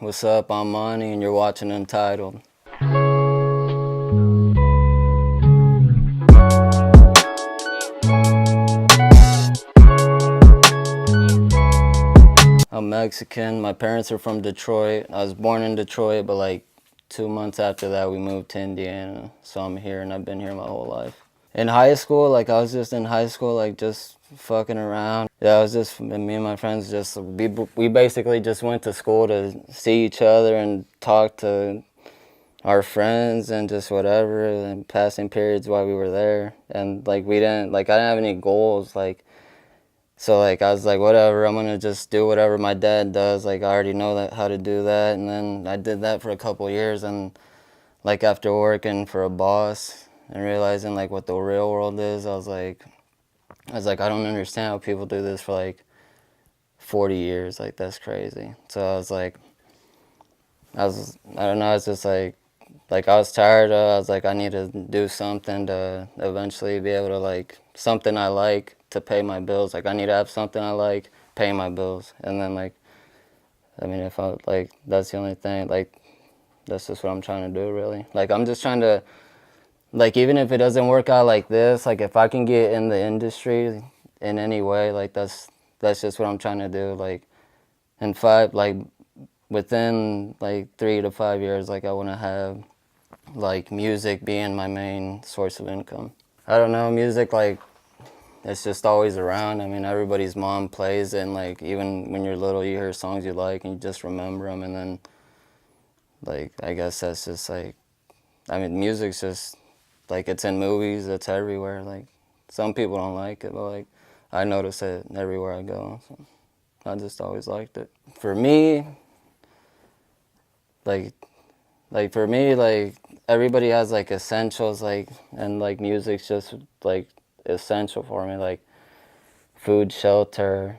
What's up? I'm Monii, and you're watching Untitled. I'm Mexican. My parents are from Detroit. I was born in Detroit, but like 2 months after that, we moved to Indiana. So I'm here, and I've been here my whole life. In high school, like I was just in high school, like just fucking around. Yeah, I was just, me and my friends just, we basically just went to school to see each other and talk to our friends and just whatever, and passing periods while we were there. And like we didn't, like I didn't have any goals, like, so like I was like, whatever, I'm gonna just do whatever my dad does. Like I already know that how to do that. And then I did that for a couple years, and like after working for a boss and realizing like what the real world is, I was like, I don't understand how people do this for like 40 years. Like that's crazy. So I don't know, it's just like I was tired of, I was like, I need to do something to eventually be able to like, something I like to pay my bills. Like I need to have something I like, pay my bills. And then like, I mean, if I, like, that's the only thing, like, that's just what I'm trying to do really. Like I'm just trying to, like even if it doesn't work out like this, like if I can get in the industry in any way, like that's just what I'm trying to do. Like in within like 3 to 5 years, like I want to have like music being my main source of income. I don't know, music, like it's just always around. I mean, everybody's mom plays it, and like even when you're little, you hear songs you like and you just remember them. And then like I guess that's just like, I mean, music's just like, it's in movies, it's everywhere. Like some people don't like it, but like I notice it everywhere I go. So I just always liked it. For me, like for me, like everybody has like essentials, like, and like music's just like essential for me, like food, shelter,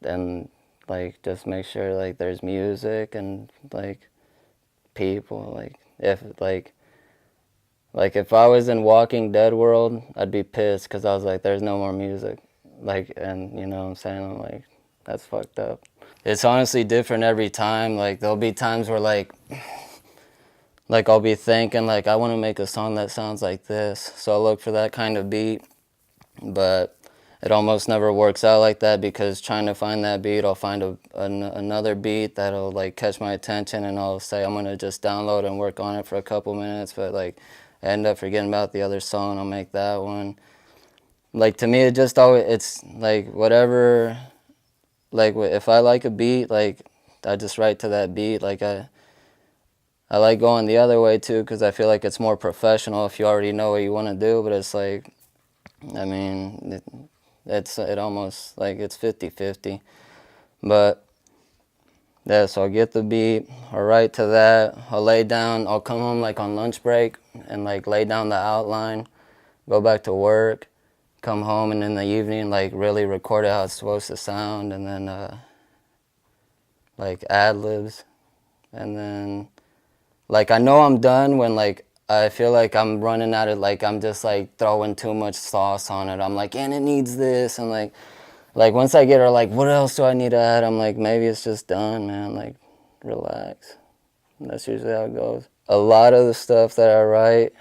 and like just make sure like there's music and like people. Like if I was in Walking Dead world, I'd be pissed because I was like, there's no more music. Like, and you know what I'm saying? I'm like, that's fucked up. It's honestly different every time. Like there'll be times where like I'll be thinking like, I want to make a song that sounds like this. So I'll look for that kind of beat, but it almost never works out like that, because trying to find that beat, I'll find another beat that'll like catch my attention, and I'll say I'm gonna just download and work on it for a couple minutes, but like I end up forgetting about the other song. I'll make that one. Like to me, it just always, it's like whatever, like if I like a beat, like I just write to that beat. Like I like going the other way too, because I feel like it's more professional if you already know what you want to do. But it's like, I mean, it almost like it's 50-50. But yeah, so I'll get the beat, I'll write to that, I'll lay down, I'll come home like on lunch break and like lay down the outline, go back to work, come home, and in the evening like really record it how it's supposed to sound, and then like ad-libs. And then like I know I'm done when like I feel like I'm running out of, like I'm just like throwing too much sauce on it. I'm like, and it needs this, and like once I get her like, what else do I need to add? I'm like, maybe it's just done, man. Like, relax. And that's usually how it goes. A lot of the stuff that I write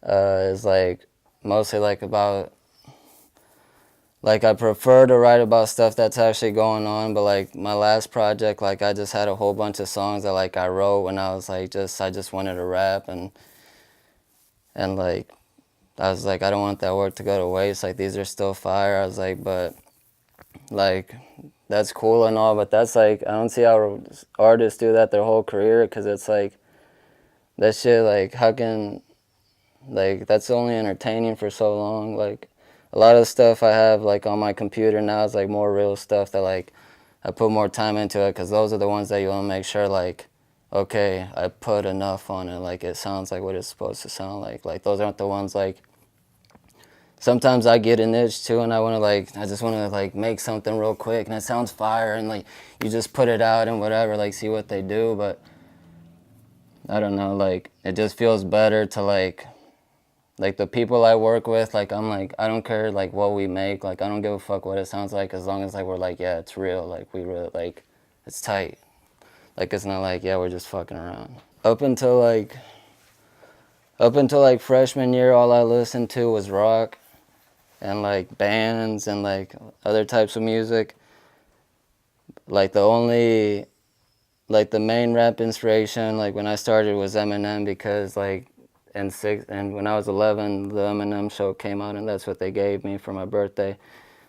is like mostly like about, like I prefer to write about stuff that's actually going on. But like my last project, like I just had a whole bunch of songs that like I wrote when I was like I just wanted to rap, and like I was like, I don't want that work to go to waste. Like these are still fire. I was like, but like that's cool and all, but that's like, I don't see how artists do that their whole career, because it's like that shit, like how can, like that's only entertaining for so long. Like a lot of stuff I have like on my computer now is like more real stuff that like I put more time into it, because those are the ones that you want to make sure like, okay, I put enough on it, like it sounds like what it's supposed to sound like. Like those aren't the ones like, sometimes I get an itch too, and I just want to like make something real quick and it sounds fire, and like you just put it out and whatever, like see what they do. But I don't know, like it just feels better to like the people I work with, like I'm like, I don't care like what we make, like I don't give a fuck what it sounds like, as long as like we're like, yeah, it's real, like we really like, it's tight. Like, it's not like, yeah, we're just fucking around. Up until like freshman year, all I listened to was rock and like bands and like other types of music. Like the main rap inspiration, like when I started, was Eminem, because like and when I was 11, the Eminem Show came out, and that's what they gave me for my birthday.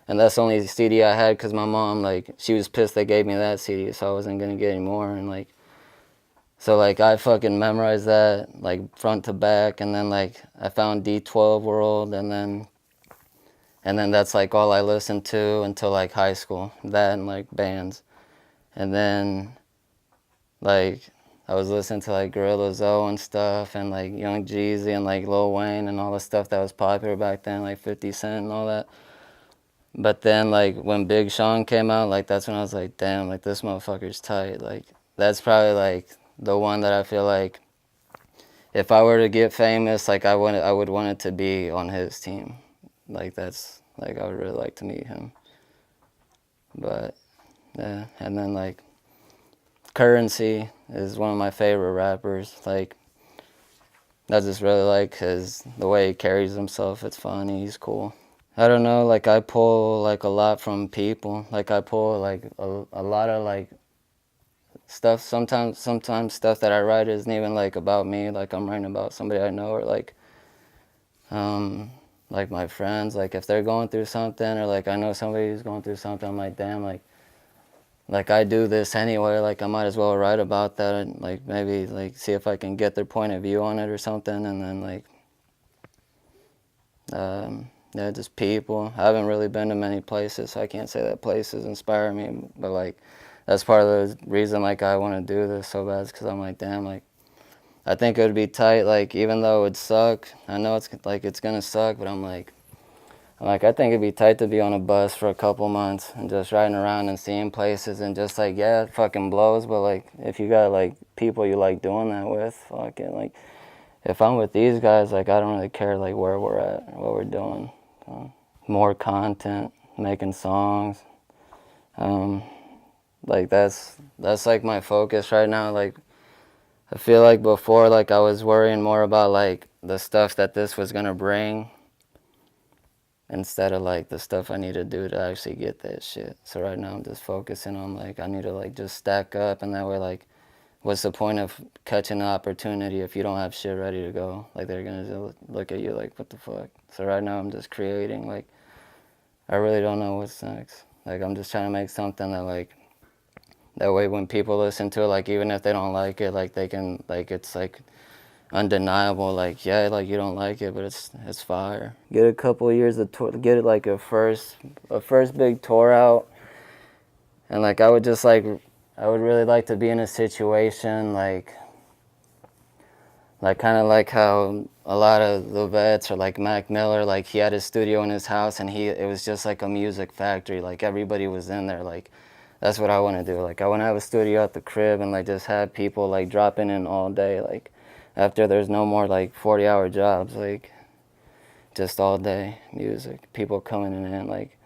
And that's the only CD I had, because my mom, like, she was pissed they gave me that CD, so I wasn't gonna get any more. And like, so like I fucking memorized that like front to back, and then like I found D12 World, and then that's like all I listened to until like high school. That and like bands. And then like I was listening to like Gorilla Zoe and stuff, and like Young Jeezy and like Lil Wayne and all the stuff that was popular back then, like 50 Cent and all that. But then like when Big Sean came out, like that's when I was like, damn, like this motherfucker's tight. Like that's probably like the one that I feel like if I were to get famous, like I would want it to be on his team. Like that's like I would really like to meet him. But yeah, and then like Currency is one of my favorite rappers. Like I just really like the way he carries himself. It's funny. He's cool. I don't know. Like I pull like a lot from people. Like I pull like a lot of like stuff. Sometimes stuff that I write isn't even like about me. Like I'm writing about somebody I know, or like my friends. Like if they're going through something, or like I know somebody who's going through something, I'm like, damn, like I do this anyway, like I might as well write about that, and like maybe like see if I can get their point of view on it or something. And then like yeah, just people. I haven't really been to many places, so I can't say that places inspire me, but like that's part of the reason like I want to do this so bad, is because I'm like, damn, like I think it would be tight, like even though it would suck, I know it's gonna suck, but I think it'd be tight to be on a bus for a couple months and just riding around and seeing places, and just like, yeah, it fucking blows, but like if you got like people you like doing that with, fucking like if I'm with these guys, like I don't really care like where we're at or what we're doing. So, more content, making songs, like that's like my focus right now. Like I feel like before, like I was worrying more about like the stuff that this was gonna bring, instead of like the stuff I need to do to actually get that shit. So right now I'm just focusing on like I need to like just stack up, and that way like what's the point of catching an opportunity if you don't have shit ready to go? Like they're gonna look at you like, what the fuck? So right now I'm just creating. Like I really don't know what's next. Like I'm just trying to make something that like that way when people listen to it, like even if they don't like it, like they can like it's like undeniable, like yeah, like you don't like it, but it's fire. Get a couple of years of tour, get it like a first big tour out, and like I would really like to be in a situation like kind of like how a lot of the vets, or like Mac Miller, like he had his studio in his house, and it was just like a music factory, like everybody was in there. Like that's what I want to do. Like I want to have a studio at the crib, and like just have people like dropping in all day, like after there's no more like 40-hour jobs, like just all day music, people coming in like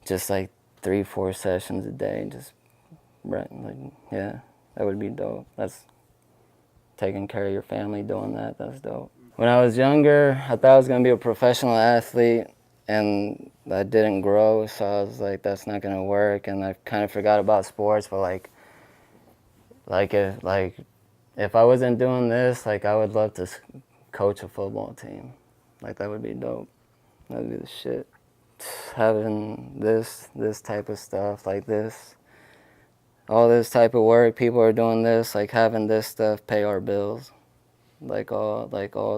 just like 3-4 sessions a day, and just like yeah, that would be dope. That's taking care of your family doing that. That's dope. When I was younger, I thought I was gonna be a professional athlete, and that didn't grow, so I was like, that's not gonna work, and I kind of forgot about sports. But if I wasn't doing this, like I would love to coach a football team. Like that would be dope. That would be the shit. Having this type of stuff, like this, all this type of work, people are doing this, like having this stuff pay our bills, like all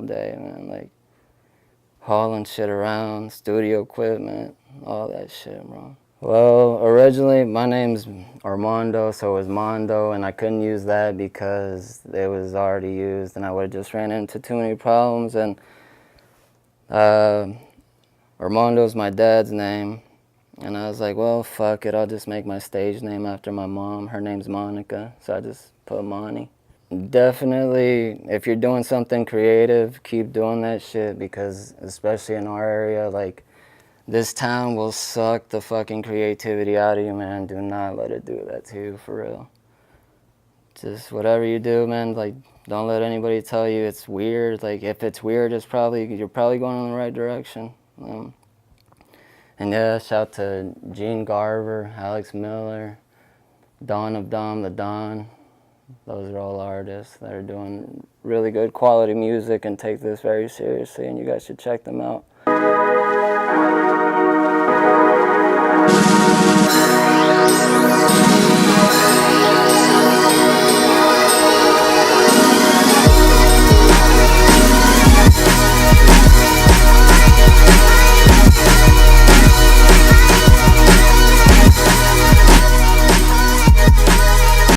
day, man. Like hauling shit around, studio equipment, all that shit, bro. Well, originally my name's Armando, so it was Mondo, and I couldn't use that because it was already used, and I would have just ran into too many problems. And Armando's my dad's name, and I was like, well, fuck it, I'll just make my stage name after my mom. Her name's Monica, so I just put Monii. Definitely, if you're doing something creative, keep doing that shit, because especially in our area, like this town will suck the fucking creativity out of you, man. Do not let it do that to you, for real. just whatever you do, man, like, don't let anybody tell you it's weird. Like, if it's weird, you're probably going in the right direction. And yeah, shout to Gene Garver, Alex Miller, Dawn of Dom, the Don. Those are all artists that are doing really good quality music and take this very seriously, and you guys should check them out.